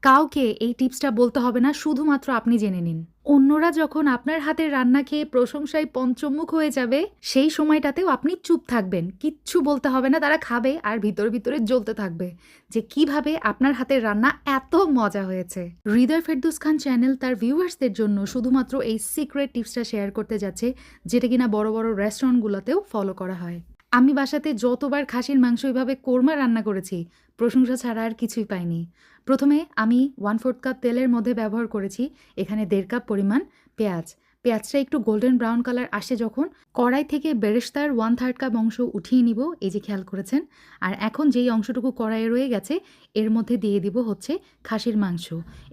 কাউকে এই টিপসটা বলতে হবে না, শুধুমাত্র আপনি জেনে নিন। অন্যরা যখন আপনার হাতের রান্না খেয়ে প্রশংসায় পঞ্চমুখ হয়ে যাবে, সেই সময়টাতেও আপনি চুপ থাকবেন। কিচ্ছু বলতে হবে না, তারা খাবে আর ভিতরে, ভিতরে জ্বলতে থাকবে যে কিভাবে আপনার হাতের রান্না এত মজা হয়েছে। হৃদয় ফেরদৌস খান চ্যানেল তার ভিউয়ার্সদের জন্য শুধুমাত্র এই সিক্রেট টিপসটা শেয়ার করতে যাচ্ছে, যেটা কিনা বড়, বড় রেস্টুরেন্টগুলোতেও ফলো করা হয়। আমি বাসাতে যতবার খাসির মাংস এভাবে কোরমা রান্না করেছি, প্রশংসা ছাড়া আর কিছুই পাইনি। প্রথমে আমি 1/4 কাপ তেলের মধ্যে ব্যবহার করেছি এখানে 1.5 কাপ পরিমাণ পেঁয়াজ। পেঁয়াজটা একটু গোল্ডেন ব্রাউন কালার আসে যখন, কড়াই থেকে বেরেস্তার 1/3 কাপ অংশ উঠিয়ে নিব, এই যে খেয়াল করেছেন। আর এখন যেই অংশটুকু কড়াইয়ে রয়ে গেছে, এর মধ্যে দিয়ে দিব হচ্ছে খাসির মাংস।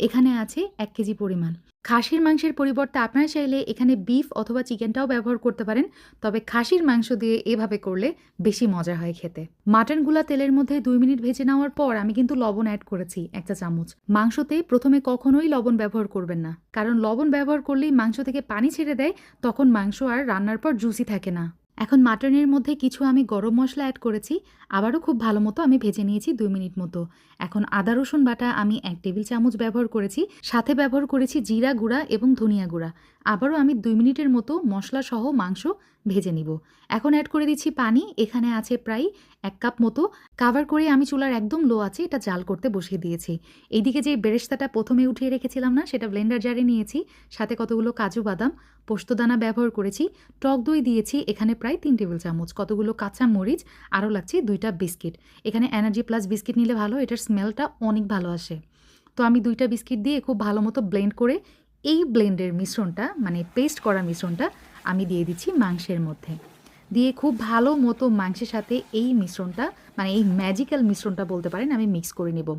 এখানে আছে 1 কেজি পরিমাণ। খাসির মাংসের পরিবর্তে আপনারা চাইলে এখানে বিফ অথবা চিকেনটাও ব্যবহার করতে পারেন, তবে খাসির মাংস দিয়ে এভাবে করলে বেশি মজা হয় খেতে। মাটনগুলা তেলের মধ্যে 2 মিনিট ভেজে নেওয়ার পর আমি কিন্তু লবণ অ্যাড করেছি 1 চা চামচ। মাংসতে প্রথমে কখনোই লবণ ব্যবহার করবেন না, কারণ লবণ ব্যবহার করলেই মাংস থেকে পানি ছেড়ে দেয়, তখন মাংস আর রান্নার পর জুসি থাকে না। এখন মাটনের মধ্যে কিছু আমি গরম মসলা অ্যাড করেছি, আবারও খুব ভালো মতো আমি ভেজে নিয়েছি 2 মিনিট মতো। এখন আদা রসুন বাটা আমি 1 টেবিল চামচ ব্যবহার করেছি, সাথে ব্যবহার করেছি জিরা গুঁড়া এবং ধনিয়া গুঁড়া। আবারও আমি 2 মিনিটের মতো মশলা সহ মাংস ভেজে নিব। এখন অ্যাড করে দিচ্ছি পানি, এখানে আছে প্রায় 1 কাপ মতো। কাভার করে আমি চুলার একদম লো আছে এটা জাল করতে বসিয়ে দিয়েছি। এইদিকে যে বেরেস্তাটা প্রথমে উঠিয়ে রেখেছিলাম না, সেটা ব্লেন্ডার জারে নিয়েছি, সাথে কতগুলো কাজু বাদাম, পোস্তদানা ব্যবহার করেছি, টক দই দিয়েছি এখানে প্রায় 3 টেবিল চামচ, কতগুলো কাঁচা মরিচ, আরও লাগছে 2টা বিস্কিট। এখানে এনার্জি প্লাস বিস্কিট নিলে ভালো, এটার স্মেলটা অনেক ভালো আসে। তো আমি 2টা বিস্কিট দিয়ে খুব ভালো মতো ব্লেন্ড করে এই ব্লেন্ডের মিশ্রণটা, মানে পেস্ট করা মিশ্রণটা আমি দিয়ে দিচ্ছি মাংসের মধ্যে। দিয়ে খুব ভালো মতো মাংসের সাথে এই মিশ্রণটা, মানে এই ম্যাজিক্যাল মিশ্রণটা বলতে পারেন, আমি মিক্স করে নেব।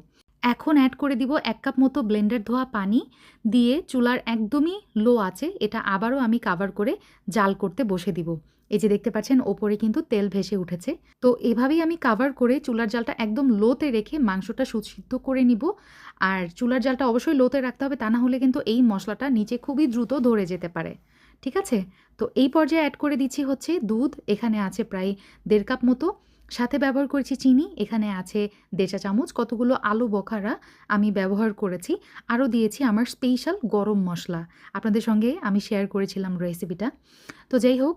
এখন অ্যাড করে দিব 1 কাপ মতো ব্লেন্ডার ধোয়া পানি, দিয়ে চুলার একদমই লো আছে এটা আবারও আমি কাভার করে জাল করতে বসে দিব। এই যে দেখতে পাচ্ছেন ওপরে কিন্তু তেল ভেসে উঠেছে। তো এভাবেই আমি কাভার করে চুলার জালটা একদম লোতে রেখে মাংসটা সুসিদ্ধ করে নিব। আর চুলার জালটা অবশ্যই লোতে রাখতে হবে, তা না হলে কিন্তু এই মশলাটা নিচে খুবই দ্রুত ধরে যেতে পারে। ঠিক আছে? তো এই পর্যায়ে অ্যাড করে দিচ্ছি হচ্ছে দুধ, এখানে আছে প্রায় 1.5 কাপ মতো। সাথে ব্যবহার করেছি চিনি, এখানে আছে 1.5 চা চামচ, কতগুলো আলু বখারা আমি ব্যবহার করেছি। আরও দিয়েছি আমার স্পেশাল গরম মশলা, আপনাদের সঙ্গে আমি শেয়ার করেছিলাম রেসিপিটা। তো যাই হোক,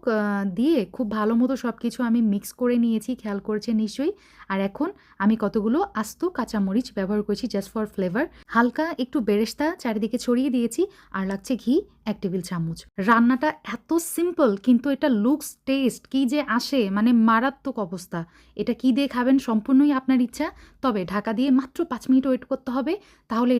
দিয়ে খুব ভালো মতো সব কিছু আমি মিক্স করে নিয়েছি, খেয়াল করেছেন নিশ্চয়ই। আর এখন আমি কতগুলো আস্ত কাঁচামরিচ ব্যবহার করেছি জাস্ট ফর ফ্লেভার। হালকা একটু বেরেস্তা চারিদিকে ছড়িয়ে দিয়েছি, আর লাগছে ঘি 1 টেবিল চামচ। রান্নাটা এত সিম্পল, কিন্তু এটা লুকস টেস্ট কি যে আসে, মানে মারাত্মক অবস্থা। এটা কি দিয়ে খাবেন সম্পূর্ণই আপনার ইচ্ছা, তবে ঢাকা দিয়ে মাত্র 5 মিনিট ওয়েট করতে হবে, তাহলে